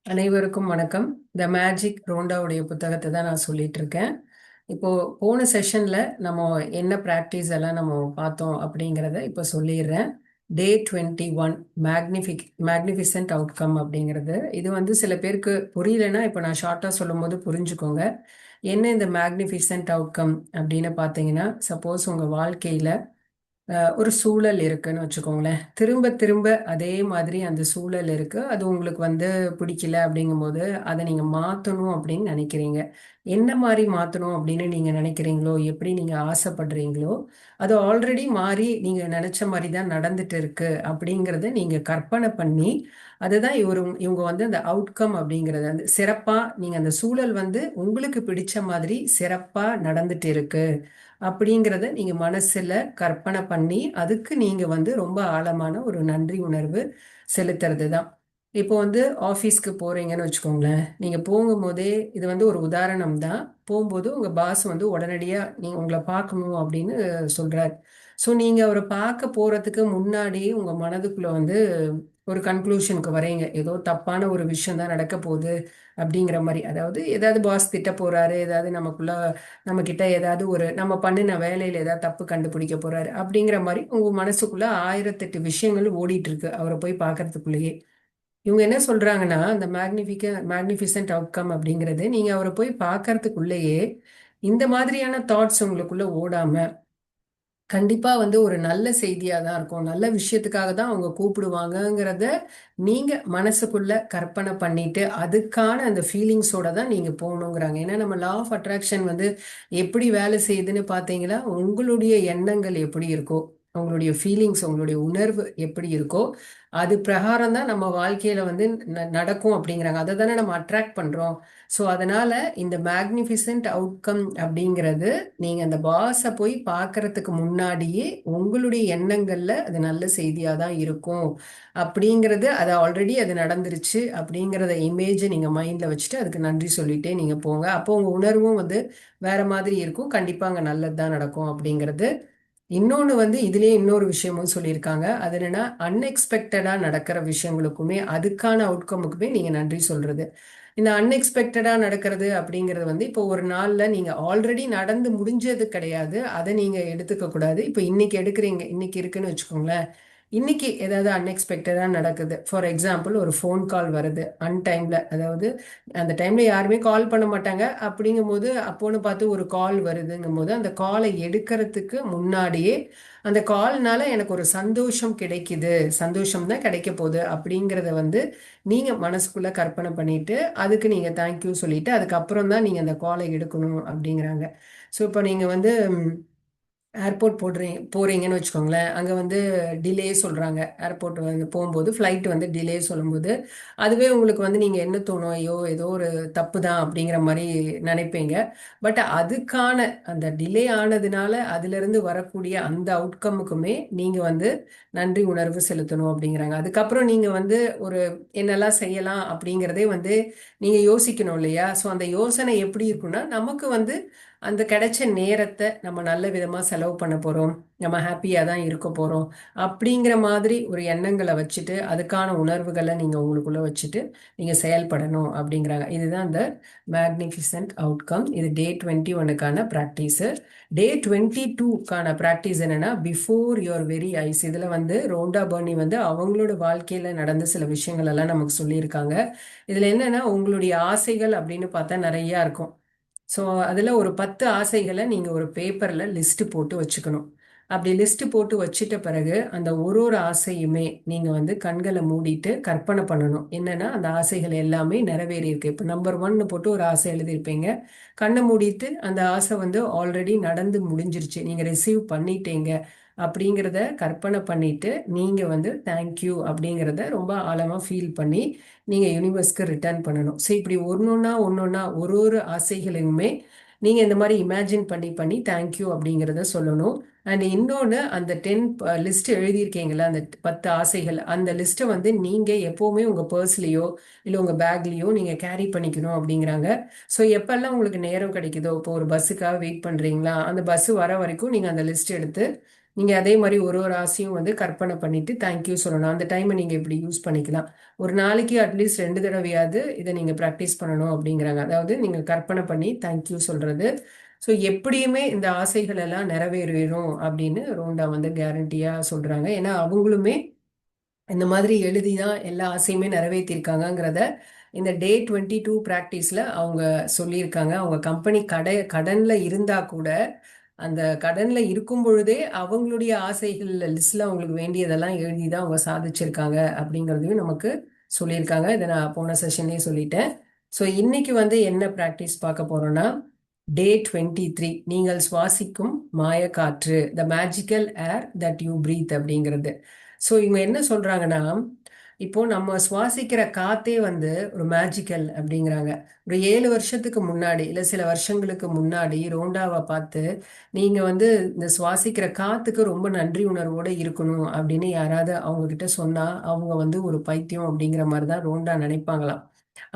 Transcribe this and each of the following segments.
அனைவருக்கும் வணக்கம். The magic ரோண்டாவுடைய புத்தகத்தை தான் நான் சொல்லிட்டு இருக்கேன். இப்போ போன செஷன்ல நம்ம என்ன ப்ராக்டிஸ் எல்லாம் நம்ம பார்த்தோம் அப்படிங்கிறத இப்போ சொல்லிடுறேன். டே 21 மேக்னிஃபிசன்ட் அவுட்கம் அப்படிங்கிறது இது வந்து சில பேருக்கு புரியலன்னா இப்போ நான் ஷார்ட்டாக சொல்லும் போது புரிஞ்சுக்கோங்க. என்ன இந்த மேக்னிஃபிசன்ட் அவுட்கம் அப்படின்னு பார்த்தீங்கன்னா, சப்போஸ் உங்கள் வாழ்க்கையில் ஒரு சூழல் இருக்குன்னு வச்சுக்கோங்களேன். திரும்ப திரும்ப அதே மாதிரி அந்த சூழல் இருக்கு. அது உங்களுக்கு வந்து பிடிக்கல அப்படிங்கும்போது அதை நீங்க மாத்தணும் அப்படின்னு நினைக்கிறீங்க. என்ன மாதிரி மாத்தணும் அப்படின்னு நீங்க நினைக்கிறீங்களோ, எப்படி நீங்க ஆசைப்படுறீங்களோ, அது ஆல்ரெடி மாறி நீங்க நினைச்ச மாதிரி தான் நடந்துட்டு இருக்கு அப்படிங்கிறத நீங்க கற்பனை பண்ணி, அதுதான் இவங்க வந்து அந்த அவுட்கம் அப்படிங்கிறது வந்து சிறப்பா நீங்க அந்த சூழல் வந்து உங்களுக்கு பிடிச்ச மாதிரி சிறப்பா நடந்துட்டு இருக்கு அப்படிங்கிறத நீங்க மனசுல கற்பனை பண்ணி அதுக்கு நீங்க வந்து ரொம்ப ஆழமான ஒரு நன்றி உணர்வு செலுத்துறது தான். இப்போ வந்து ஆஃபீஸ்க்கு போறீங்கன்னு வச்சுக்கோங்களேன். நீங்க போகும்போதே இது வந்து ஒரு உதாரணம் தான். போகும்போது உங்க பாஸ் வந்து உடனடியா நீங்க உங்களை பார்க்கணும் அப்படின்னு சொல்றாரு. ஸோ நீங்க அவரை பார்க்க போறதுக்கு முன்னாடி உங்க மனதுக்குள்ள வந்து ஒரு கன்க்ளூஷனுக்கு வரீங்க. ஏதோ தப்பான ஒரு விஷயம் தான் நடக்க போகுது அப்படிங்கிற மாதிரி. அதாவது ஏதாவது பாஸ் திட்ட போறாரு, ஏதாவது நமக்குள்ள நம்ம கிட்ட ஏதாவது ஒரு நம்ம பண்ணின வேலையில ஏதாவது தப்பு கண்டுபிடிக்க போறாரு அப்படிங்கிற மாதிரி உங்க மனசுக்குள்ள 1008 விஷயங்கள் ஓடிட்டு இருக்கு அவரை போய் பார்க்கறதுக்குள்ளேயே. இவங்க என்ன சொல்றாங்கன்னா, அந்த மேக்னிஃபிசன்ட் அவுட்கம் அப்படிங்கிறது நீங்க அவரை போய் பார்க்கறதுக்குள்ளேயே இந்த மாதிரியான தாட்ஸ் உங்களுக்குள்ள ஓடாம கண்டிப்பா வந்து ஒரு நல்ல செய்தியா தான் இருக்கும். நல்ல விஷயத்துக்காக தான் அவங்க கூப்பிடுவாங்கங்கிறத நீங்க மனசுக்குள்ள கற்பனை பண்ணிட்டு, அதுக்கான அந்த ஃபீலிங்ஸோட தான் நீங்க போகணுங்கிறாங்க. ஏன்னா நம்ம லா ஆஃப் அட்ராக்ஷன் வந்து எப்படி வேலை செய்யுதுன்னு பார்த்தீங்கன்னா, உங்களுடைய எண்ணங்கள் எப்படி இருக்கோ, உங்களுடைய ஃபீலிங்ஸ், உங்களுடைய உணர்வு எப்படி இருக்கோ, அது பிரகாரம் தான் நம்ம வாழ்க்கையில வந்து நடக்கும் அப்படிங்கிறாங்க. அதை தானே நம்ம அட்ராக்ட் பண்றோம். ஸோ அதனால இந்த மேக்னிஃபிசன்ட் அவுட்கம் அப்படிங்கிறது நீங்க அந்த பாஸை போய் பார்க்கறதுக்கு முன்னாடியே உங்களுடைய எண்ணங்கள்ல அது நல்ல செய்தியா தான் இருக்கும் அப்படிங்கிறது. அது ஆல்ரெடி அது நடந்துருச்சு அப்படிங்கிறத இமேஜை நீங்க மைண்ட்ல வச்சுட்டு அதுக்கு நன்றி சொல்லிட்டே நீங்க போங்க. அப்போ உங்க உணர்வும் வந்து வேற மாதிரி இருக்கும். கண்டிப்பா அங்க நல்லது தான் நடக்கும் அப்படிங்கிறது. இன்னொன்னு வந்து இதுலயே இன்னொரு விஷயமும் சொல்லியிருக்காங்க. அது என்னன்னா, அன்எக்ஸ்பெக்டடா நடக்கிற விஷயங்களுக்குமே அதுக்கான அவுட்கமுக்குமே நீங்க நன்றி சொல்றது. இந்த அன்எக்ஸ்பெக்டடா நடக்கிறது அப்படிங்கிறது வந்து இப்போ ஒரு நாள்ல நீங்க ஆல்ரெடி நடந்து முடிஞ்சது கிடையாது. அதை நீங்க எடுத்துக்க கூடாது. இப்போ இன்னைக்கு எடுக்கிறீங்க, இன்னைக்கு இருக்குன்னு வச்சுக்கோங்களேன். இன்னைக்கு ஏதாவது அன்எக்ஸ்பெக்டடா நடக்குது. ஃபார் எக்ஸாம்பிள் ஒரு ஃபோன் கால் வருது அன்டைம்ல. அதாவது அந்த டைம்ல யாருமே கால் பண்ண மாட்டாங்க. அப்படிங்கும்போது அப்போன்னு பார்த்து ஒரு கால் வருதுங்கும் போது அந்த காலை எடுக்கிறதுக்கு முன்னாடியே அந்த கால்னால எனக்கு ஒரு சந்தோஷம் கிடைக்குது, சந்தோஷம் தான் கிடைக்க போகுது அப்படிங்கிறத வந்து நீங்க மனசுக்குள்ள கற்பனை பண்ணிட்டு அதுக்கு நீங்க தேங்க்யூ சொல்லிட்டு அதுக்கப்புறம் தான் நீங்க அந்த காலை எடுக்கணும் அப்படிங்கிறாங்க. ஸோ இப்போ நீங்க வந்து ஏர்போர்ட் போறீங்கன்னு வச்சுக்கோங்களேன். அங்கே வந்து டிலே சொல்கிறாங்க. ஏர்போர்ட் வந்து போகும்போது ஃப்ளைட் வந்து டிலே சொல்லும்போது அதுவே உங்களுக்கு வந்து நீங்கள் என்ன தோணும், ஐயோ ஏதோ ஒரு தப்பு தான் அப்படிங்கிற மாதிரி நினைப்பீங்க. பட் அதுக்கான அந்த டிலே ஆனதுனால அதிலிருந்து வரக்கூடிய அந்த அவுட்கமுக்குமே நீங்கள் வந்து நன்றி உணர்வு செலுத்தணும் அப்படிங்கிறாங்க. அதுக்கப்புறம் நீங்கள் வந்து ஒரு என்னெல்லாம் செய்யலாம் அப்படிங்கிறதே வந்து நீங்கள் யோசிக்கணும் இல்லையா? ஸோ அந்த யோசனை எப்படி இருக்குன்னா, நமக்கு வந்து அந்த கிடைச்ச நேரத்தை நம்ம நல்ல விதமா செலவு பண்ண போறோம், நம்ம ஹாப்பியா தான் இருக்க போறோம் அப்படிங்கிற மாதிரி ஒரு எண்ணங்களை வச்சுட்டு அதுக்கான உணர்வுகளை நீங்க உங்களுக்குள்ள வச்சுட்டு நீங்க செயல்படணும் அப்படிங்கிறாங்க. இதுதான் இந்த மேக்னிஃபிசன்ட் அவுட்கம். இது டே 21க்கான ப்ராக்டிஸ். டே 22க்கான ப்ராக்டிஸ் என்னன்னா, பிஃபோர் யுவர் வெரி ஐஸ். இதுல வந்து ரோண்டா பர்னி வந்து அவங்களோட வாழ்க்கையில நடந்த சில விஷயங்கள் எல்லாம் நமக்கு சொல்லியிருக்காங்க. இதுல என்னன்னா, உங்களுடைய ஆசைகள் அப்படின்னு பார்த்தா நிறைய இருக்கும். ஸோ அதில் ஒரு 10 ஆசைகளை நீங்கள் ஒரு பேப்பரில் லிஸ்ட்டு போட்டு வச்சுக்கணும். அப்படி லிஸ்ட்டு போட்டு வச்சிட்ட பிறகு அந்த ஒரு ஒரு ஆசையுமே நீங்கள் வந்து கண்களை மூடிட்டு கற்பனை பண்ணணும். என்னன்னா அந்த ஆசைகள் எல்லாமே நிறைவேறி இருக்கு. இப்போ நம்பர் 1 போட்டு ஒரு ஆசை எழுதியிருப்பீங்க. கண்ணை மூடிட்டு அந்த ஆசை வந்து ஆல்ரெடி நடந்து முடிஞ்சிருச்சு, நீங்கள் ரிசீவ் பண்ணிட்டீங்க அப்படிங்கிறத கற்பனை பண்ணிட்டு நீங்கள் வந்து தேங்க்யூ அப்படிங்கிறத ரொம்ப ஆழமாக ஃபீல் பண்ணி நீங்கள் யூனிவர்ஸ்க்கு ரிட்டர்ன் பண்ணணும். ஸோ இப்படி ஒன்னொன்னா ஒரு ஒரு ஆசைகளையுமே நீங்கள் இந்த மாதிரி இமேஜின் பண்ணி பண்ணி தேங்க்யூ அப்படிங்கிறத சொல்லணும். அண்ட் இன்னொன்று, அந்த 10 லிஸ்ட் எழுதியிருக்கீங்களா, அந்த 10 ஆசைகள், அந்த லிஸ்ட்டை வந்து நீங்கள் எப்போவுமே உங்கள் பர்ஸ்லேயோ இல்லை உங்கள் பேக்லேயோ நீங்கள் கேரி பண்ணிக்கணும் அப்படிங்கிறாங்க. ஸோ எப்பெல்லாம் உங்களுக்கு நேரம் கிடைக்குதோ, இப்போ ஒரு பஸ்ஸுக்காக வெயிட் பண்ணுறீங்களா, அந்த பஸ் வர வரைக்கும் நீங்கள் அந்த லிஸ்ட் எடுத்து நீங்க அதே மாதிரி ஒரு ஒரு ஆசையும் வந்து கற்பனை பண்ணிட்டு தேங்க்யூ சொல்லணும். அந்த டைமை நீங்க இப்படி யூஸ் பண்ணிக்கலாம். ஒரு நாளைக்கு அட்லீஸ்ட் 2 தடவையாவது இதை நீங்க ப்ராக்டிஸ் பண்ணணும் அப்படிங்கிறாங்க. அதாவது நீங்க கற்பனை பண்ணி தேங்க்யூ சொல்றது. ஸோ எப்படியுமே இந்த ஆசைகள் எல்லாம் நிறைவேறும் அப்படின்னு ரோண்டா வந்து கேரண்டியா சொல்றாங்க. ஏன்னா அவங்களுமே இந்த மாதிரி எழுதி தான் எல்லா ஆசையுமே நிறைவேற்றிருக்காங்கங்கிறத இந்த Day 22 ப்ராக்டிஸ்ல அவங்க சொல்லியிருக்காங்க. அவங்க கம்பெனி கடன்ல இருந்தா கூட அந்த கடன்ல இருக்கும் பொழுதே அவங்களுடைய ஆசைகள் லிஸ்ட்ல அவங்களுக்கு வேண்டியதெல்லாம் எழுதி தான் அவங்க சாதிச்சிருக்காங்க அப்படிங்கிறதையும் நமக்கு சொல்லியிருக்காங்க. இதை நான் போன செஷன்லேயே சொல்லிட்டேன். ஸோ இன்னைக்கு வந்து என்ன ப்ராக்டிஸ் பார்க்க போறோம்னா Day 23 நீங்கள் சுவாசிக்கும் மாயக்காற்று, the magical air that you breathe அப்படிங்கிறது. ஸோ இவங்க என்ன சொல்றாங்கன்னா, இப்போ நம்ம சுவாசிக்கிற காத்தே வந்து ஒரு மேஜிக்கல் அப்படிங்கிறாங்க. ஒரு 7 வருஷத்துக்கு முன்னாடி இல்ல சில வருஷங்களுக்கு முன்னாடி ரோண்டாவை பார்த்து நீங்க வந்து இந்த சுவாசிக்கிற காத்துக்கு ரொம்ப நன்றி உணர்வோட இருக்கணும் அப்படின்னு யாராவது அவங்க கிட்ட சொன்னா அவங்க வந்து ஒரு பைத்தியம் அப்படிங்கிற மாதிரி தான் ரோண்டா நினைப்பாங்களாம்.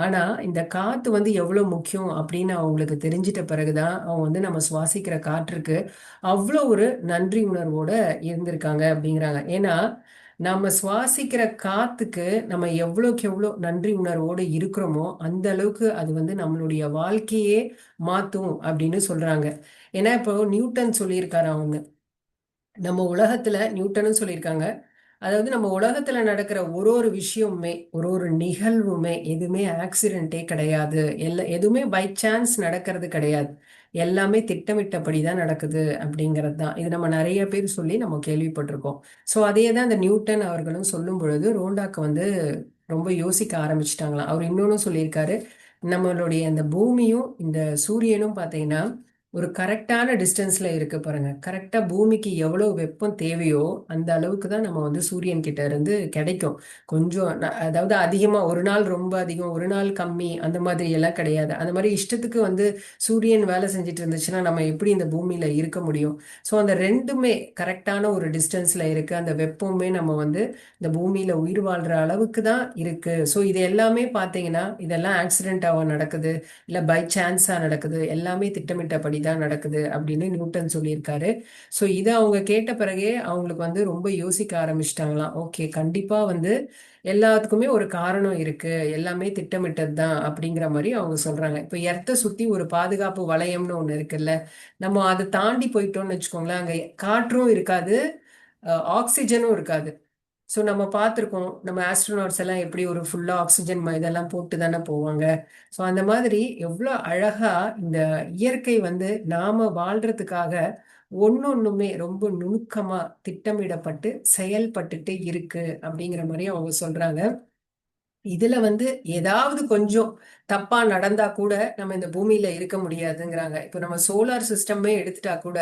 ஆனா இந்த காத்து வந்து எவ்வளவு முக்கியம் அப்படின்னு அவங்களுக்கு தெரிஞ்சிட்ட பிறகுதான் அவங்க வந்து நம்ம சுவாசிக்கிற காற்றுக்கு அவ்வளோ ஒரு நன்றி உணர்வோட இருந்திருக்காங்க அப்படிங்கிறாங்க. ஏன்னா நம்ம சுவாசிக்கிற காத்துக்கு நம்ம எவ்வளோக்கு எவ்வளோ நன்றி உணர்வோடு இருக்கிறோமோ அந்த அளவுக்கு அது வந்து நம்மளுடைய வாழ்க்கையே மாத்தும் அப்படின்னு சொல்றாங்க. ஏன்னா இப்போ நியூட்டன் சொல்லியிருக்காரு அவங்க, நம்ம உலகத்துல நியூட்டனும் சொல்லியிருக்காங்க. அதாவது நம்ம உலகத்துல நடக்கிற ஒரு ஒரு விஷயமுமே ஒரு ஒரு நிகழ்வுமே எதுவுமே ஆக்சிடென்ட்டே கிடையாது. எதுவுமே பை சான்ஸ் நடக்கிறது கிடையாது. எல்லாமே திட்டமிட்டபடி தான் நடக்குது அப்படிங்கிறது தான். இது நம்ம நிறைய பேர் சொல்லி நம்ம கேள்விப்பட்டிருக்கோம். ஸோ அதே தான் இந்த நியூட்டன் அவர்களும் சொல்லும் பொழுது ரோண்டாக்கு வந்து ரொம்ப யோசிக்க ஆரம்பிச்சிட்டாங்களாம். அவர் இன்னொன்னு சொல்லியிருக்காரு, நம்மளுடைய அந்த பூமியும் இந்த சூரியனும் பார்த்தீங்கன்னா ஒரு கரெக்டான டிஸ்டன்ஸ்ல இருக்கு பாருங்க. கரெக்டா பூமிக்கு எவ்வளவு வெப்பம் தேவையோ அந்த அளவுக்கு தான் நம்ம வந்து சூரியன் கிட்ட இருந்து கிடைக்கும். கொஞ்சம் அதாவது அதிகமா ஒரு நாள் ரொம்ப அதிகம் ஒரு நாள் கம்மி அந்த மாதிரி எல்லாம் கிடையாது. அந்த மாதிரி இஷ்டத்துக்கு வந்து சூரியன் வேலை செஞ்சுட்டு இருந்துச்சுன்னா நம்ம எப்படி இந்த பூமியில இருக்க முடியும்? ஸோ அந்த ரெண்டுமே கரெக்டான ஒரு டிஸ்டன்ஸ்ல இருக்கு. அந்த வெப்பமுமே நம்ம வந்து இந்த பூமியில உயிர் வாழ்ற அளவுக்கு தான் இருக்கு. ஸோ இது எல்லாமே பார்த்தீங்கன்னா இதெல்லாம் ஆக்சிடென்டாவா நடக்குது இல்ல பை சான்ஸா நடக்குது, எல்லாமே திட்டமிட்டபடி தான் நடக்குது அப்படின்னு நியூட்டன் சொல்லியிருக்காரு. ஸோ இதை அவங்க கேட்ட பிறகே அவங்களுக்கு வந்து ரொம்ப யோசிக்க ஆரம்பிச்சிட்டாங்களாம். ஓகே, கண்டிப்பா வந்து எல்லாத்துக்குமே ஒரு காரணம் இருக்கு, எல்லாமே திட்டமிட்டது தான் அப்படிங்கிற மாதிரி அவங்க சொல்றாங்க. இப்போ எர்த்தை சுத்தி ஒரு பாதுகாப்பு வளையம்னு ஒண்ணு இருக்குல்ல, நம்ம அதை தாண்டி போயிட்டோம்னு வச்சுக்கோங்களேன், அங்க காற்றும் இருக்காது, ஆக்சிஜனும் இருக்காது. ஸோ நம்ம பார்த்துருக்கோம், நம்ம ஆஸ்ட்ரோநாட்ஸ் எல்லாம் எப்படி ஒரு ஃபுல்லா ஆக்சிஜன் இதெல்லாம் போட்டு தானே போவாங்க. ஸோ அந்த மாதிரி எவ்வளோ அழகா இந்த இயற்கை வந்து நாம வாழ்றதுக்காக ஒன்னொன்னுமே ரொம்ப நுணுக்கமா திட்டமிடப்பட்டு செயல்பட்டுட்டு இருக்கு அப்படிங்கிற மாதிரி அவங்க சொல்றாங்க. இதுல வந்து ஏதாவது கொஞ்சம் தப்பா நடந்தா கூட நம்ம இந்த பூமியில இருக்க முடியாதுங்கிறாங்க. இப்போ நம்ம சோலார் சிஸ்டமே எடுத்துட்டா கூட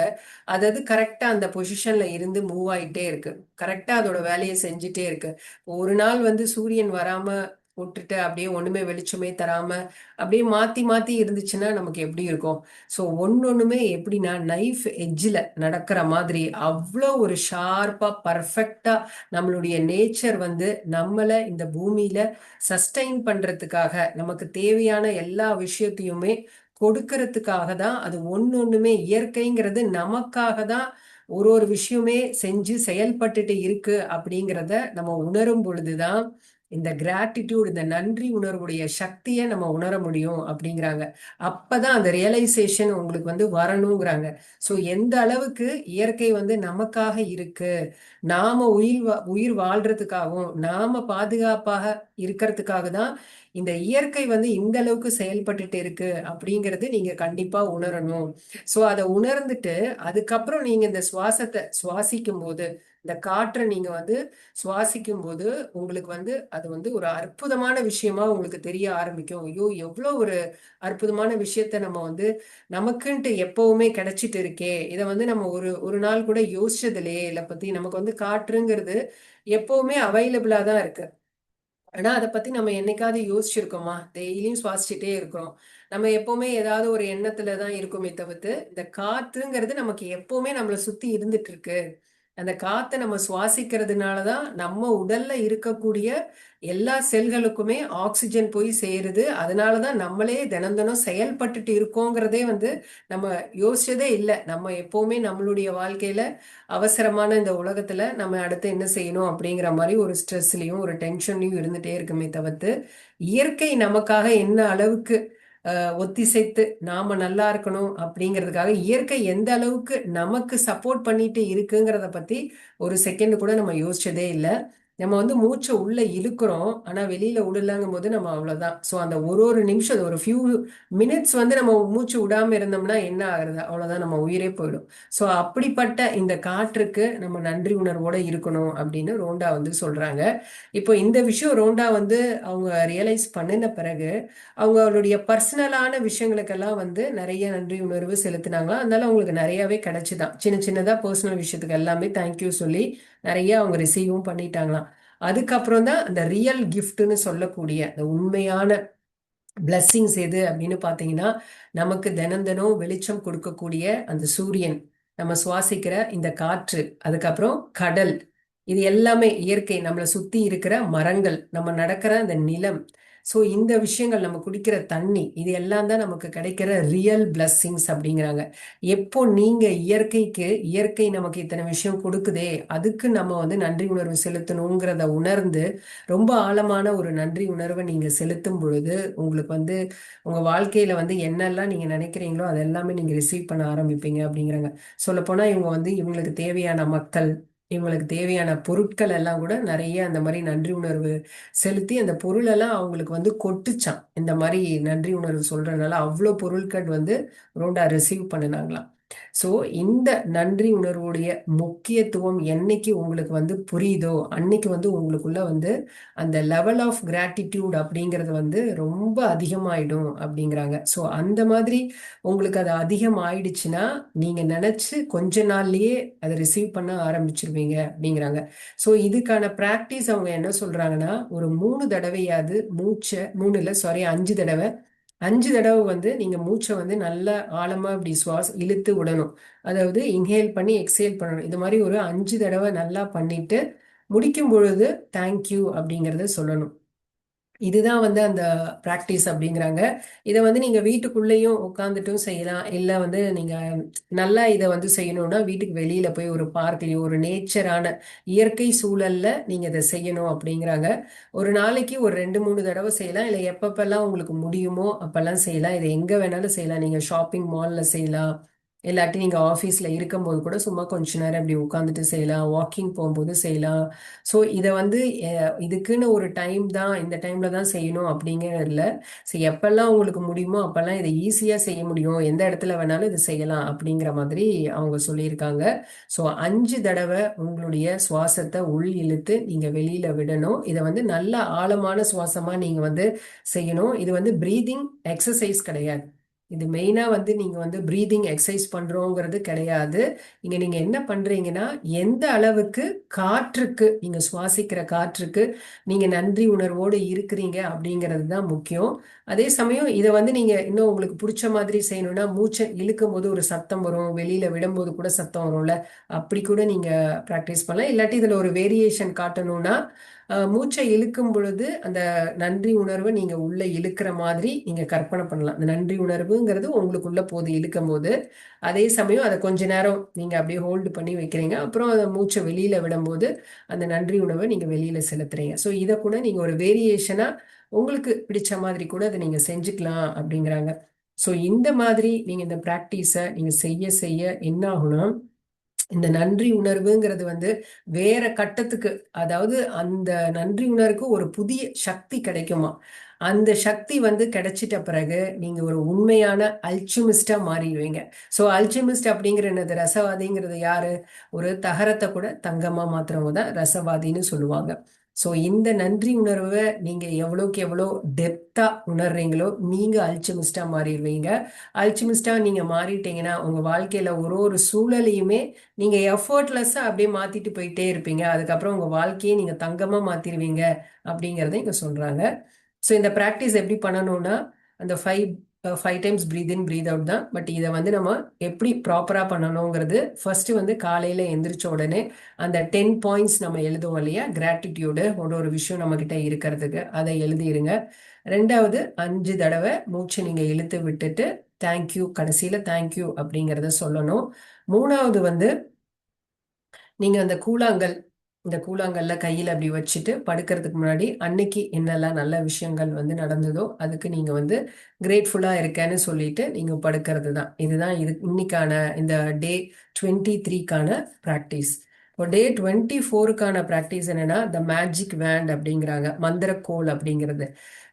அதாவது கரெக்டா அந்த பொசிஷன்ல இருந்து மூவ் ஆயிட்டே இருக்கு. கரெக்டா அதோட வேலையை செஞ்சுட்டே இருக்கு. ஒரு நாள் வந்து சூரியன் வராம விட்டுட்டு அப்படியே ஒண்ணுமே வெளிச்சமே தராம அப்படியே மாத்தி மாத்தி இருந்துச்சுன்னா நமக்கு எப்படி இருக்கும்? ஸோ ஒன்னொண்ணுமே எப்படின்னா நைஃப் எட்ஜில் நடக்கிற மாதிரி அவ்வளோ ஒரு ஷார்ப்பா பர்ஃபெக்டா நம்மளுடைய நேச்சர் வந்து நம்மளை இந்த பூமியில சஸ்டைன் பண்றதுக்காக நமக்கு தேவையான எல்லா விஷயத்தையுமே கொடுக்கறதுக்காக தான் அது ஒன்னொண்ணுமே. இயற்கைங்கிறது நமக்காக தான் ஒரு ஒரு விஷயமே செஞ்சு செயல்பட்டுட்டு இருக்கு அப்படிங்கிறத நம்ம உணரும் பொழுதுதான் இந்த கிராட்டிடியூட், இந்த நன்றி உணர்வுடைய சக்தியை நம்ம உணர முடியும் அப்படிங்கிறாங்க. அப்பதான் அந்த ரியலைசேஷன் உங்களுக்கு வந்து வரணுங்கிறாங்க. ஸோ எந்த அளவுக்கு இயற்கை வந்து நமக்காக இருக்கு, நாம உயிர் வாழ்றதுக்காகவும் நாம பாதுகாப்பாக இருக்கிறதுக்காக தான் இந்த இயற்கை வந்து இந்த அளவுக்கு செயல்பட்டுட்டு இருக்கு அப்படிங்கிறது நீங்க கண்டிப்பா உணரணும். சோ அதை உணர்ந்துட்டு அதுக்கப்புறம் நீங்க இந்த சுவாசத்தை சுவாசிக்கும் போது, இந்த காற்றை நீங்க வந்து சுவாசிக்கும் போது உங்களுக்கு வந்து அது வந்து ஒரு அற்புதமான விஷயமா உங்களுக்கு தெரிய ஆரம்பிக்கும். ஐயோ, எவ்வளவு ஒரு அற்புதமான விஷயத்த நம்ம வந்து நமக்குன்ட்டு எப்பவுமே கிடைச்சிட்டு இருக்கே, இதை வந்து நம்ம ஒரு ஒரு நாள் கூட யோசிச்சது இல்லையே. இதை பத்தி நமக்கு வந்து காற்றுங்கிறது எப்பவுமே அவைலபிளா தான் இருக்கு. ஆனா அதை பத்தி நம்ம என்னைக்காவது யோசிச்சிருக்கோமா? டெய்லியும் சுவாசிச்சுட்டே இருக்கிறோம். நம்ம எப்பவுமே ஏதாவது ஒரு எண்ணத்துல தான் இருக்குமே தவிர்த்து இந்த காத்துங்கிறது நமக்கு எப்பவுமே நம்மளை சுத்தி இருந்துட்டு இருக்கு. அந்த காத்தை நம்ம சுவாசிக்கிறதுனால தான் நம்ம உடல்ல இருக்கக்கூடிய எல்லா செல்களுக்குமே ஆக்சிஜன் போய் சேருது. அதனால தான் நம்மளே தினம் தினம் செயல்பட்டுட்டு இருக்கோங்கிறதே வந்து நம்ம யோசிச்சதே இல்லை. நம்ம எப்பவுமே நம்மளுடைய வாழ்க்கையில அவசரமான இந்த உலகத்துல நம்ம அடுத்து என்ன செய்யணும் அப்படிங்கிற மாதிரி ஒரு ஸ்ட்ரெஸ்லயும் ஒரு டென்ஷன்லயும் இருந்துட்டே இருக்குமே தவிர்த்து இயற்கை நமக்காக என்ன அளவுக்கு ஒத்திசைத்து நாம நல்லா இருக்கணும் அப்படிங்கிறதுக்காக இயற்கை எந்த அளவுக்கு நமக்கு சப்போர்ட் பண்ணிட்டு இருக்குங்கிறத பத்தி ஒரு செகண்ட் கூட நம்ம யோசிச்சதே இல்லை. நம்ம வந்து மூச்சை உள்ள இழுக்கிறோம், ஆனா வெளியில விடலாங்கும் போது நம்ம அவ்வளவுதான். ஸோ அந்த ஒரு ஒரு நிமிஷம் ஒரு ஃபியூ மினிட்ஸ் வந்து நம்ம மூச்சு விடாம இருந்தோம்னா என்ன ஆகுறது, அவ்வளவுதான், நம்ம உயிரே போயிடும். ஸோ அப்படிப்பட்ட இந்த காற்றுக்கு நம்ம நன்றி உணர்வோட இருக்கணும் அப்படின்னு ரோண்டா வந்து சொல்றாங்க. இப்போ இந்த விஷயம் ரோண்டா வந்து அவங்க ரியலைஸ் பண்ணின பிறகு அவங்களுடைய பர்சனலான விஷயங்களுக்கெல்லாம் வந்து நிறைய நன்றி உணர்வு செலுத்தினாங்களாம். அதனால அவங்களுக்கு நிறையவே கிடைச்சுதான். சின்ன சின்னதா பர்சனல் விஷயத்துக்கு எல்லாமே தேங்க்யூ சொல்லி நிறைய அவங்க ரிசீவும் பண்ணிட்டாங்களாம். அதுக்கப்புறம் தான் அந்த ரியல் கிஃப்ட்னு சொல்லக்கூடிய அந்த உண்மையான பிளஸ்ஸிங்ஸ் எது அப்படின்னு பார்த்தீங்கன்னா, நமக்கு தினம் தினம் வெளிச்சம் கொடுக்கக்கூடிய அந்த சூரியன், நம்ம சுவாசிக்கிற இந்த காற்று, அதுக்கப்புறம் கடல், இது எல்லாமே இயற்கை, நம்மளை சுத்தி இருக்கிற மரங்கள், நம்ம நடக்கிற அந்த நிலம், ஸோ இந்த விஷயங்கள், நம்ம குடிக்கிற தண்ணி, இது எல்லாம் தான் நமக்கு கிடைக்கிற ரியல் பிளஸ்ஸிங்ஸ் அப்படிங்கிறாங்க. எப்போ நீங்க இயற்கைக்கு, இயற்கை நமக்கு இத்தனை விஷயம் கொடுக்குதே, அதுக்கு நம்ம வந்து நன்றி உணர்வு செலுத்தணுங்கிறத உணர்ந்து ரொம்ப ஆழமான ஒரு நன்றி உணர்வை நீங்க செலுத்தும் பொழுது உங்களுக்கு வந்து உங்க வாழ்க்கையில வந்து என்னெல்லாம் நீங்க நினைக்கிறீங்களோ அது எல்லாமே நீங்க ரிசீவ் பண்ண ஆரம்பிப்பீங்க அப்படிங்கிறாங்க. சொல்லப்போனா இவங்க வந்து இவங்களுக்கு தேவையான மக்கள், இவங்களுக்கு தேவையான பொருட்கள் எல்லாம் கூட நிறைய அந்த மாதிரி நன்றி உணர்வு செலுத்தி அந்த பொருள் எல்லாம் அவங்களுக்கு வந்து கொட்டுச்சான். இந்த மாதிரி நன்றி உணர்வு சொல்றதுனால அவ்வளோ பொருட்கள் வந்து ரோண்டா ரிசீவ் பண்ணினாங்களாம். ஸோ இந்த நன்றி உணர்வுடைய முக்கியத்துவம் என்னைக்கு உங்களுக்கு வந்து புரியுதோ அன்னைக்கு வந்து உங்களுக்குள்ள வந்து அந்த லெவல் ஆஃப் கிராட்டிடியூட் அப்படிங்கிறது வந்து ரொம்ப அதிகமாயிடும் அப்படிங்கிறாங்க. ஸோ அந்த மாதிரி உங்களுக்கு அது அதிகமாயிடுச்சுன்னா நீங்க நினைச்சு கொஞ்ச நாள்லயே அதை ரிசீவ் பண்ண ஆரம்பிச்சிருவீங்க அப்படிங்கிறாங்க. ஸோ இதுக்கான ப்ராக்டிஸ் அவங்க என்ன சொல்றாங்கன்னா, ஒரு 3 தடவையாவது மூச்சை, 3 இல்லை சாரி 5 தடவை, 5 தடவை வந்து நீங்க மூச்சை வந்து நல்லா ஆழமா இப்படி இழுத்து விடணும். அதாவது இன்ஹேல் பண்ணி எக்ஸேல் பண்ணணும். இது மாதிரி ஒரு 5 தடவை நல்லா பண்ணிட்டு முடிக்கும் பொழுது தேங்க்யூ அப்படிங்கறத சொல்லணும். இதுதான் வந்து அந்த பிராக்டிஸ் அப்படிங்கிறாங்க. இதை வந்து நீங்க வீட்டுக்குள்ளேயும் உட்காந்துட்டும் செய்யலாம். இல்ல வந்து நீங்க நல்லா இதை வந்து செய்யணும்னா வீட்டுக்கு வெளியில போய் ஒரு பார்க்லயோ ஒரு நேச்சரான இயற்கை சூழல்ல நீங்க இதை செய்யணும் அப்படிங்கிறாங்க. ஒரு நாளைக்கு ஒரு 2 3 தடவை செய்யலாம். இல்லை எப்பப்பெல்லாம் உங்களுக்கு முடியுமோ அப்பெல்லாம் செய்யலாம். இதை எங்க வேணாலும் செய்யலாம். நீங்க ஷாப்பிங் மால்ல செய்யலாம், இல்லாட்டி நீங்க ஆஃபீஸ்ல இருக்கும்போது கூட சும்மா கொஞ்ச நேரம் இப்படி உட்காந்துட்டு செய்யலாம், வாக்கிங் போகும்போது செய்யலாம். ஸோ இதை வந்து இதுக்குன்னு ஒரு டைம் தான், இந்த டைம்ல தான் செய்யணும் அப்படிங்கிறது இல்லை. ஸோ எப்பெல்லாம் உங்களுக்கு முடியுமோ அப்பெல்லாம் இதை ஈஸியா செய்ய முடியும், எந்த இடத்துல வேணாலும் இது செய்யலாம் அப்படிங்கிற மாதிரி அவங்க சொல்லியிருக்காங்க. ஸோ 5 தடவை உங்களுடைய சுவாசத்தை உள் இழுத்து நீங்க வெளியில விடணும். இதை வந்து நல்ல ஆழமான சுவாசமா நீங்க வந்து செய்யணும். இது வந்து பிரீதிங் எக்ஸசைஸ் கிடையாது. இது மெயினா வந்து நீங்க வந்து பிரீதிங் எக்ஸசைஸ் பண்றோங்கிறது கிடையாது. இங்க நீங்க என்ன பண்றீங்கன்னா, எந்த அளவுக்கு காற்றுக்கு, நீங்க சுவாசிக்கிற காற்றுக்கு நீங்க நன்றி உணர்வோடு இருக்கிறீங்க அப்படிங்கிறது தான் முக்கியம். அதே சமயம் இதை வந்து நீங்க இன்னும் உங்களுக்கு பிடிச்ச மாதிரி செய்யணும்னா, மூச்சை இழுக்கும் போது ஒரு சத்தம் வரும், வெளியில விடும்போது கூட சத்தம் வரும்ல, அப்படி கூட நீங்க ப்ராக்டிஸ் பண்ணலாம். இல்லாட்டி இதுல ஒரு வேரியேஷன் காட்டணும்னா, மூச்சை இழுக்கும் பொழுது அந்த நன்றி உணர்வை நீங்க உள்ள இழுக்கிற மாதிரி நீங்க கற்பனை பண்ணலாம். அந்த நன்றி உணர்வுங்கிறது உங்களுக்குள்ள போது இழுக்கும் போது, அதே சமயம் அதை கொஞ்ச நேரம் நீங்க அப்படியே ஹோல்டு பண்ணி வைக்கிறீங்க. அப்புறம் அந்த மூச்சை வெளியில விடும்போது அந்த நன்றி உணர்வை நீங்க வெளியில செலுத்துறீங்க. ஸோ இதை கூட நீங்க ஒரு வேரியேஷனா உங்களுக்கு பிடிச்ச மாதிரி கூட அதை நீங்க செஞ்சுக்கலாம் அப்படிங்கிறாங்க. ஸோ இந்த மாதிரி நீங்க இந்த ப்ராக்டிஸை நீங்க செய்ய செய்ய என்ன ஆகும்னா, இந்த நன்றி உணர்வுங்கிறது வந்து வேற கட்டத்துக்கு, அதாவது அந்த நன்றி உணர்வுக்கு ஒரு புதிய சக்தி கிடைக்குமா. அந்த சக்தி வந்து கிடைச்சிட்ட பிறகு நீங்க ஒரு உண்மையான அல்சிமிஸ்டா மாறிடுவீங்க. ஸோ அல்சிமிஸ்ட் அப்படிங்கிற என்னது, ரசவாதிங்கிறது யாரு, ஒரு தகரத்தை கூட தங்கமா மாத்துறவங்க தான் ரசவாதின்னு சொல்லுவாங்க. ஸோ இந்த நன்றி உணர்வை நீங்க எவ்வளோக்கு எவ்வளோ டெப்தா உணர்றீங்களோ நீங்க அல்சிமிஸ்டா மாறிடுவீங்க. அல்சிமிஸ்டா நீங்க மாறிட்டீங்கன்னா உங்க வாழ்க்கையில ஒரு ஒரு சூழலையுமே நீங்க எஃபர்ட்லெஸ்ஸா அப்படியே மாத்திட்டு போயிட்டே இருப்பீங்க. அதுக்கப்புறம் உங்க வாழ்க்கையை நீங்க தங்கமா மாத்திருவீங்க அப்படிங்கறத இங்க சொல்றாங்க. ஸோ இந்த ப்ராக்டிஸ் எப்படி பண்ணணும்னா, அந்த 5 5 டைம்ஸ் பிரீத் இன் பிரீத் அவுட் தான். பட் இதை வந்து நம்ம எப்படி ப்ராப்பராக பண்ணணுங்கிறது ஃபர்ஸ்ட் வந்து காலையில் எந்திரிச்ச உடனே அந்த 10 பாயிண்ட்ஸ் நம்ம எழுதுவோம் இல்லையா, கிராட்டிடியூடு ஒரு விஷயம் நம்ம கிட்ட இருக்கிறதுக்கு, அதை எழுதிருங்க. ரெண்டாவது 5 தடவை மூச்சு நீங்க இழுத்து விட்டுட்டு தேங்க்யூ, கடைசியில தேங்க்யூ அப்படிங்கிறத சொல்லணும். மூணாவது வந்து நீங்க அந்த கூழாங்கல், இந்த கூழாங்கல்ல கையில அப்படி வச்சுட்டு படுக்கிறதுக்கு முன்னாடி அன்னைக்கு என்னெல்லாம் நல்ல விஷயங்கள் வந்து நடந்ததோ அதுக்கு நீங்க வந்து கிரேட்ஃபுல்லா இருக்கேன்னு சொல்லிட்டு நீங்க படுக்கிறது தான். இதுதான் இன்னைக்கான இந்த டே 23க்கான ப்ராக்டிஸ். இப்போ டே 24க்கான ப்ராக்டிஸ் என்னன்னா த மேஜிக் வேண்ட் அப்படிங்கிறாங்க, மந்திரக்கோல் அப்படிங்கிறது.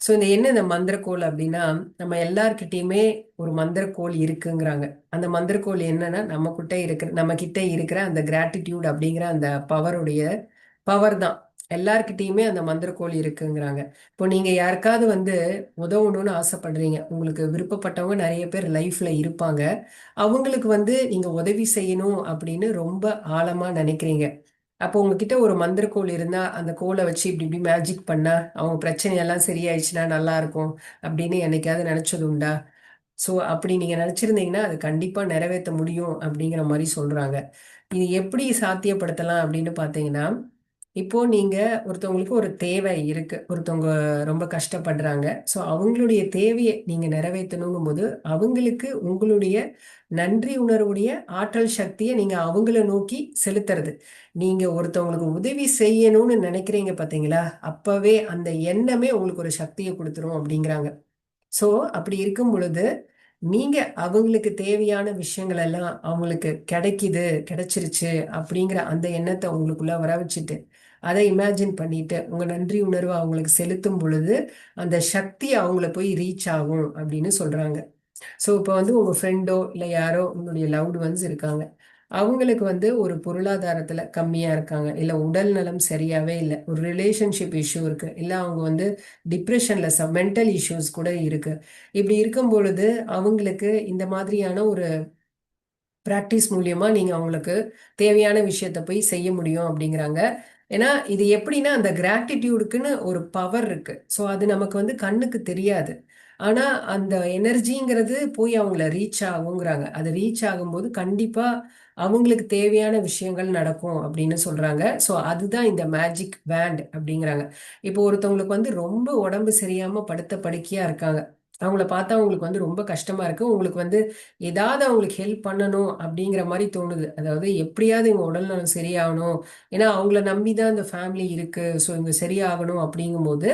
ஸோ இந்த மந்திரக்கோல் அப்படின்னா நம்ம எல்லார்கிட்டயுமே ஒரு மந்திரக்கோல் இருக்குங்கிறாங்க. அந்த மந்திரக்கோல் என்னன்னா நம்ம கிட்ட இருக்கிற அந்த கிராட்டிடியூட் அப்படிங்கிற அந்த பவர் தான். எல்லார்கிட்டயுமே அந்த மந்திரக்கோல் இருக்குங்கிறாங்க. இப்போ நீங்க யாருக்காவது வந்து உதவணும்னு ஆசைப்படுறீங்க, உங்களுக்கு விருப்பப்பட்டவங்க நிறைய பேர் லைஃப்ல இருப்பாங்க, அவங்களுக்கு வந்து நீங்க உதவி செய்யணும் அப்படின்னு ரொம்ப ஆழமா நினைக்கிறீங்க. அப்போ உங்ககிட்ட ஒரு மந்திரக்கோல் இருந்தா அந்த கோலை வச்சு இப்படி இப்படி மேஜிக் பண்ணா அவங்க பிரச்சனையெல்லாம் சரியாயிடுச்சுன்னா நல்லா இருக்கும் அப்படின்னு என்னைக்காவது நினைச்சது உண்டா? ஸோ அப்படி நீங்க நினைச்சிருந்தீங்கன்னா அது கண்டிப்பா நிறைவேற்ற முடியும் அப்படிங்கிற மாதிரி சொல்றாங்க. இது எப்படி சாத்தியப்படுத்தலாம் அப்படின்னு பார்த்தீங்கன்னா, இப்போ நீங்க ஒருத்தவங்களுக்கு ஒரு தேவை இருக்கு, ஒருத்தவங்க ரொம்ப கஷ்டப்படுறாங்க, ஸோ அவங்களுடைய தேவையை நீங்க நிறைவேற்றணுங்கும் போது அவங்களுக்கு உங்களுடைய நன்றி உணர்வுடைய ஆற்றல் சக்தியை நீங்க அவங்கள நோக்கி செலுத்துறது. நீங்க ஒருத்தவங்களுக்கு உதவி செய்யணும்னு நினைக்கிறீங்க பாத்தீங்களா, அப்பவே அந்த எண்ணமே உங்களுக்கு ஒரு சக்தியை கொடுத்துரும் அப்படிங்கிறாங்க. ஸோ அப்படி இருக்கும் பொழுது நீங்க அவங்களுக்கு தேவையான விஷயங்கள் எல்லாம் அவங்களுக்கு கிடைச்சிருச்சு அப்படிங்கிற அந்த எண்ணத்தை உங்களுக்குள்ள வர வச்சுட்டு அதை இமேஜின் பண்ணிட்டு உங்க நன்றி உணர்வை அவங்களுக்கு செலுத்தும் பொழுது அந்த சக்தி அவங்கள போய் ரீச் ஆகும் அப்படின்னு சொல்றாங்க. ஸோ இப்போ வந்து உங்க ஃப்ரெண்டோ இல்லை யாரோ உங்களுடைய லவ்டு ஒன்ஸ் இருக்காங்க, அவங்களுக்கு வந்து ஒரு பொருளாதாரத்துல கம்மியா இருக்காங்க, இல்ல உடல் நலம் சரியாவே இல்லை, ஒரு ரிலேஷன்ஷிப் இஷ்யூ இருக்கு, இல்ல அவங்க வந்து டிப்ரெஷன்ல மென்டல் இஷ்யூஸ் கூட இருக்கு. இப்படி இருக்கும் பொழுது அவங்களுக்கு இந்த மாதிரியான ஒரு பிராக்டிஸ் மூலியமா நீங்க அவங்களுக்கு தேவையான விஷயத்த போய் செய்ய முடியும் அப்படிங்கிறாங்க. ஏன்னா இது எப்படின்னா அந்த கிராட்டிடியூடுக்குன்னு ஒரு பவர் இருக்கு. ஸோ அது நமக்கு வந்து கண்ணுக்கு தெரியாது. ஆனா அந்த எனர்ஜிங்கிறது போய் அவங்கள ரீச் ஆகுங்கிறாங்க. அது ரீச் ஆகும்போது கண்டிப்பா அவங்களுக்கு தேவையான விஷயங்கள் நடக்கும் அப்படின்னு சொல்றாங்க. ஸோ அதுதான் இந்த மேஜிக் வேண்ட் அப்படிங்கிறாங்க. இப்போ ஒருத்தவங்களுக்கு வந்து ரொம்ப உடம்பு சரியாம படுத்த படுக்கையா இருக்காங்க, அவங்கள பார்த்தா அவங்களுக்கு வந்து ரொம்ப கஷ்டமா இருக்கு, உங்களுக்கு வந்து ஏதாவது அவங்களுக்கு ஹெல்ப் பண்ணணும் அப்படிங்கிற மாதிரி தோணுது. அதாவது எப்படியாவது இவங்க உடல்நலம் சரியாகணும், ஏன்னா அவங்கள நம்பிதான் இந்த ஃபேமிலி இருக்கு, ஸோ இவங்க சரியாகணும் அப்படிங்கும்போது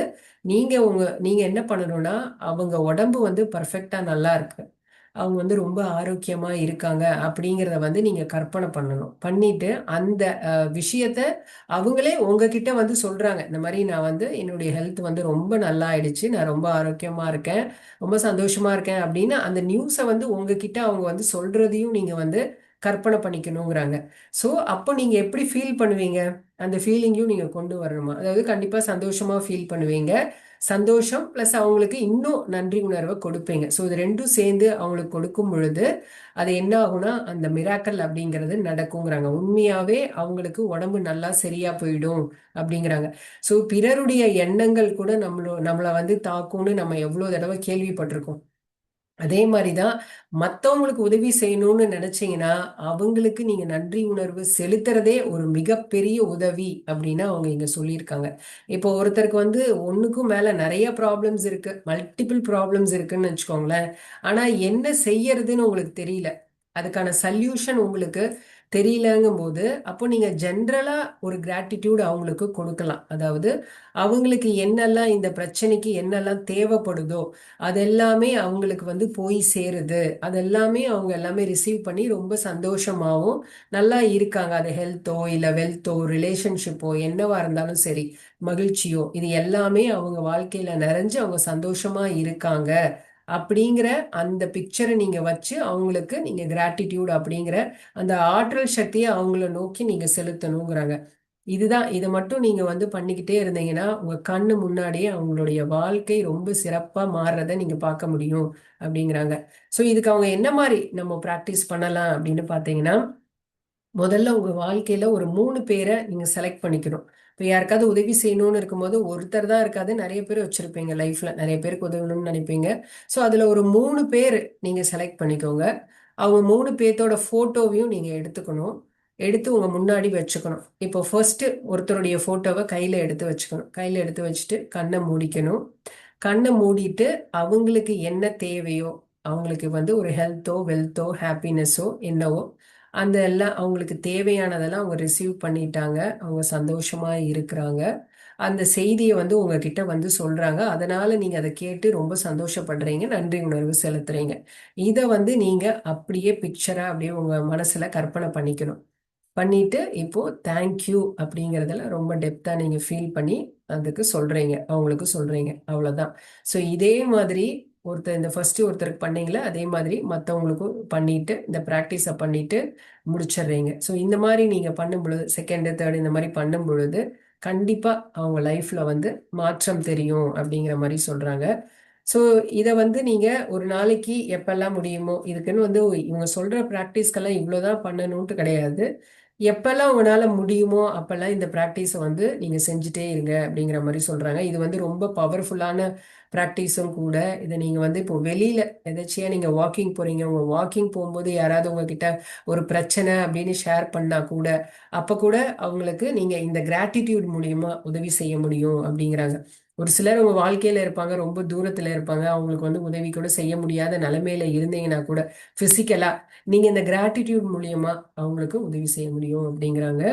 நீங்க என்ன பண்ணணும்னா அவங்க உடம்பு வந்து பர்ஃபெக்டா நல்லா இருக்கு, அவங்க வந்து ரொம்ப ஆரோக்கியமா இருக்காங்க அப்படிங்கிறத வந்து நீங்க கற்பனை பண்ணணும். பண்ணிட்டு அந்த விஷயத்த அவங்களே உங்ககிட்ட வந்து சொல்றாங்க, இந்த மாதிரி நான் வந்து என்னுடைய ஹெல்த் வந்து ரொம்ப நல்லா ஆயிடுச்சு, நான் ரொம்ப ஆரோக்கியமா இருக்கேன், ரொம்ப சந்தோஷமா இருக்கேன் அப்படின்னு அந்த நியூஸை வந்து உங்ககிட்ட அவங்க வந்து சொல்றதையும் நீங்க வந்து கற்பனை பண்ணிக்கணுங்கிறாங்க. ஸோ அப்போ நீங்க எப்படி ஃபீல் பண்ணுவீங்க, அந்த ஃபீலிங்கையும் நீங்க கொண்டு வரணுமா, அதாவது கண்டிப்பா சந்தோஷமா ஃபீல் பண்ணுவீங்க. சந்தோஷம் பிளஸ் அவங்களுக்கு இன்னும் நன்றி உணர்வை கொடுப்பீங்க. ஸோ இது ரெண்டும் சேர்ந்து அவங்களுக்கு கொடுக்கும் பொழுது அது என்ன ஆகும்னா அந்த மிராக்கல் அப்படிங்கிறது நடக்குங்கிறாங்க. உண்மையாவே அவங்களுக்கு உடம்பு நல்லா சரியா போயிடும் அப்படிங்கிறாங்க. ஸோ பிறருடைய எண்ணங்கள் கூட நம்மளை வந்து தாக்கும்னு நம்ம எவ்வளவு தடவை கேள்விப்பட்டிருக்கோம். அதே மாதிரிதான் மத்தவங்களுக்கு உதவி செய்யணும்னு நினைச்சீங்கன்னா அவங்களுக்கு நீங்க நன்றி உணர்வு செலுத்துறதே ஒரு மிகப்பெரிய உதவி அப்படின்னு அவங்க இங்க சொல்லியிருக்காங்க. இப்போ ஒருத்தருக்கு வந்து ஒண்ணுக்கும் மேல நிறைய ப்ராப்ளம்ஸ் இருக்கு, மல்டிபிள் ப்ராப்ளம்ஸ் இருக்குன்னு வச்சுக்கோங்களேன், ஆனா என்ன செய்யறதுன்னு உங்களுக்கு தெரியல, அதுக்கான சல்யூஷன் உங்களுக்கு தெரியலங்கும் போது அப்போ நீங்க ஜென்ரலா ஒரு கிராட்டிடியூட் அவங்களுக்கு கொடுக்கலாம். அதாவது அவங்களுக்கு என்னெல்லாம் இந்த பிரச்சனைக்கு என்னெல்லாம் தேவைப்படுதோ அதெல்லாமே அவங்களுக்கு வந்து போய் சேருது, அதெல்லாமே அவங்க எல்லாமே ரிசீவ் பண்ணி ரொம்ப சந்தோஷமாவும் நல்லா இருக்காங்க. அது ஹெல்த்தோ இல்ல வெல்த்தோ ரிலேஷன்ஷிப்போ என்னவா இருந்தாலும் சரி, மகிழ்ச்சியோ, இது எல்லாமே அவங்க வாழ்க்கையில நிறைஞ்சு அவங்க சந்தோஷமா இருக்காங்க அப்படிங்கிற அந்த பிக்சரை நீங்க வச்சு அவங்களுக்கு நீங்க கிராட்டிடியூட் அப்படிங்கிற அந்த ஆற்றல் சக்தியை அவங்கள நோக்கி நீங்க செலுத்தணுங்கிறாங்க. இதுதான், இதை மட்டும் நீங்க வந்து பண்ணிக்கிட்டே இருந்தீங்கன்னா உங்க கண்ணு முன்னாடியே அவங்களுடைய வாழ்க்கை ரொம்ப சிறப்பா மாறுறத நீங்க பார்க்க முடியும் அப்படிங்கிறாங்க. ஸோ இதுக்கு அவங்க என்ன மாதிரி நம்ம ப்ராக்டிஸ் பண்ணலாம் அப்படின்னு பார்த்தீங்கன்னா, முதல்ல உங்க வாழ்க்கையில ஒரு 3 பேரை நீங்க செலக்ட் பண்ணிக்கணும். இப்போ யாருக்காவது உதவி செய்யணும்னு இருக்கும்போது ஒருத்தர் தான் இருக்காது, நிறைய பேர் வச்சிருப்பீங்க லைஃப்ல, நிறைய பேருக்கு உதவணும்னு நினைப்பீங்க. ஸோ அதுல ஒரு 3 பேர் நீங்க செலக்ட் பண்ணிக்கோங்க. அவங்க 3 பேர்த்தோட போட்டோவையும் நீங்க எடுத்துக்கணும். எடுத்து உங்க முன்னாடி வச்சுக்கணும். இப்போ ஃபர்ஸ்ட் ஒருத்தருடைய போட்டோவை கையில எடுத்து வச்சுக்கணும். கையில எடுத்து வச்சுட்டு கண்ணை மூடிக்கணும். கண்ணை மூடிட்டு அவங்களுக்கு என்ன தேவையோ, அவங்களுக்கு வந்து ஒரு ஹெல்த்தோ வெல்த்தோ ஹாப்பினஸோ என்னவோ அந்த எல்லாம் அவங்களுக்கு தேவையானதெல்லாம் அவங்க ரிசீவ் பண்ணிட்டாங்க, அவங்க சந்தோஷமா இருக்கிறாங்க, அந்த செய்தியை வந்து உங்ககிட்ட வந்து சொல்றாங்க, அதனால நீங்க அதை கேட்டு ரொம்ப சந்தோஷப்படுறீங்க, நன்றி உணர்வு செலுத்துறீங்க. இதை வந்து நீங்க அப்படியே பிக்சரா அப்படியே உங்க மனசுல கற்பனை பண்ணிக்கணும். பண்ணிட்டு இப்போ தேங்க்யூ அப்படிங்கிறதுல ரொம்ப டெப்தா நீங்க ஃபீல் பண்ணி அதுக்கு சொல்றீங்க, அவங்களுக்கு சொல்றீங்க, அவ்வளவுதான். ஸோ இதே மாதிரி இந்த ஃபர்ஸ்ட் ஒருத்தருக்கு பண்ணீங்களா அதே மாதிரி மற்றவங்களுக்கும் பண்ணிட்டு இந்த ப்ராக்டிஸை பண்ணிட்டு முடிச்சிடுறீங்க. ஸோ இந்த மாதிரி நீங்க பண்ணும் பொழுது செகண்ட் தேர்ட் இந்த மாதிரி பண்ணும் பொழுது கண்டிப்பா அவங்க லைஃப்ல வந்து மாற்றம் தெரியும் அப்படிங்கிற மாதிரி சொல்றாங்க. ஸோ இதை வந்து நீங்க ஒரு நாளைக்கு எப்பெல்லாம் முடியுமோ, இதுக்குன்னு வந்து இவங்க சொல்ற ப்ராக்டிஸ்க்கெல்லாம் இவ்வளோதான் பண்ணணும்ட்டு கிடையாது. எப்பெல்லாம் உங்களால முடியுமோ அப்பெல்லாம் இந்த ப்ராக்டிஸை வந்து நீங்க செஞ்சுட்டே இருங்க அப்படிங்கிற மாதிரி சொல்றாங்க. இது வந்து ரொம்ப பவர்ஃபுல்லான ப்ராக்டிஸும் கூட. இதை நீங்க வந்து இப்போ வெளியில எதாச்சியா நீங்க வாக்கிங் போறீங்க, உங்க வாக்கிங் போகும்போது யாராவது உங்ககிட்ட ஒரு பிரச்சனை அப்படின்னு ஷேர் பண்ணா கூட அப்ப கூட அவங்களுக்கு நீங்க இந்த கிராட்டிடியூட் மூலியமா உதவி செய்ய முடியும் அப்படிங்கிறாங்க. ஒரு சிலர் உங்க வாழ்க்கையில இருப்பாங்க, ரொம்ப தூரத்துல இருப்பாங்க, அவங்களுக்கு வந்து உதவி கூட செய்ய முடியாத நிலைமையில இருந்தீங்கன்னா கூட பிசிக்கலா நீங்க இந்த கிராட்டிடியூட் மூலியமா அவங்களுக்கு உதவி செய்ய முடியும் அப்படிங்கிறாங்க.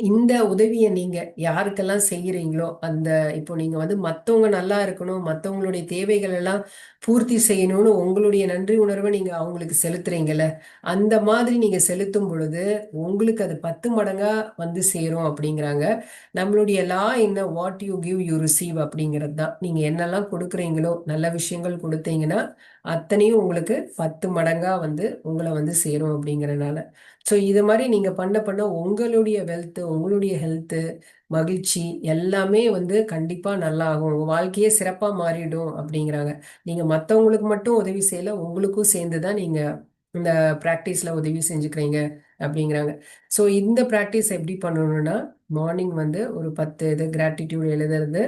இந்த உதவியை நீங்க யாருக்கெல்லாம் செய்யறீங்களோ அந்த இப்போ நீங்க வந்து மத்தவங்க நல்லா இருக்கணும், மத்தவங்களுடைய தேவைகள் எல்லாம் பூர்த்தி செய்யணும்னு உங்களுடைய நன்றி உணர்வை நீங்க அவங்களுக்கு செலுத்துறீங்கல்ல, அந்த மாதிரி நீங்க செலுத்தும் பொழுது உங்களுக்கு அது 10 மடங்கா வந்து சேரும் அப்படிங்கிறாங்க. நம்மளுடைய லா என்ன, what you give you receive அப்படிங்கிறது தான். நீங்க என்னெல்லாம் கொடுக்குறீங்களோ, நல்ல விஷயங்கள் கொடுத்தீங்கன்னா அத்தனையும் உங்களுக்கு 10 மடங்கா வந்து உங்களை வந்து சேரும் அப்படிங்கறதுனால. ஸோ இது மாதிரி நீங்க பண்ண பண்ண உங்களுடைய வெல்த், உங்களுடைய ஹெல்த், மகிழ்ச்சி எல்லாமே வந்து கண்டிப்பா நல்லா ஆகும், உங்க வாழ்க்கையே சிறப்பா மாறிடும் அப்படிங்கிறாங்க. நீங்க மத்தவங்களுக்கு மட்டும் உதவி செய்யல, உங்களுக்கும் சேர்ந்து தான் நீங்க இந்த பிராக்டிஸ்ல உதவி செஞ்சுக்கிறீங்க அப்படிங்கிறாங்க. ஸோ இந்த பிராக்டிஸ் எப்படி பண்ணணும்னா, மார்னிங் வந்து ஒரு 10 இது கிராட்டிடியூட் எழுதுறது,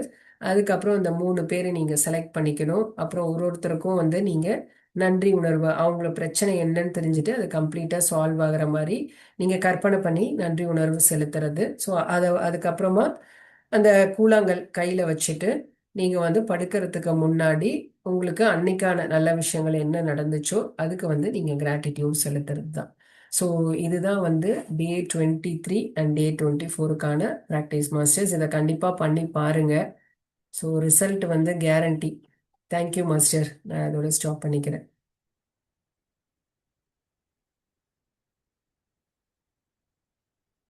அதுக்கப்புறம் இந்த 3 பேரை நீங்க செலக்ட் பண்ணிக்கணும். அப்புறம் ஒருத்தருக்கும் வந்து நீங்க நன்றி உணர்வு, அவங்கள பிரச்சனை என்னன்னு தெரிஞ்சுட்டு அது கம்ப்ளீட்டா சால்வ் ஆகுற மாதிரி நீங்க கற்பனை பண்ணி நன்றி உணர்வு செலுத்துறது. ஸோ அதுக்கப்புறமா அந்த கூழாங்கல் கையில வச்சுட்டு நீங்க வந்து படுக்கிறதுக்கு முன்னாடி உங்களுக்கு அன்னைக்கான நல்ல விஷயங்கள் என்ன நடந்துச்சோ அதுக்கு வந்து நீங்க கிராட்டிடியூட் செலுத்துறது தான். ஸோ இதுதான் வந்து Day 23 அண்ட் Day 24க்கான ப்ராக்டிஸ் மாஸ்டர்ஸ். இதை கண்டிப்பா பண்ணி பாருங்க. ஸோ ரிசல்ட் வந்து கேரண்டி. Thank you master. நான் அதோட ஸ்டாப் பண்ணிக்கிறேன்.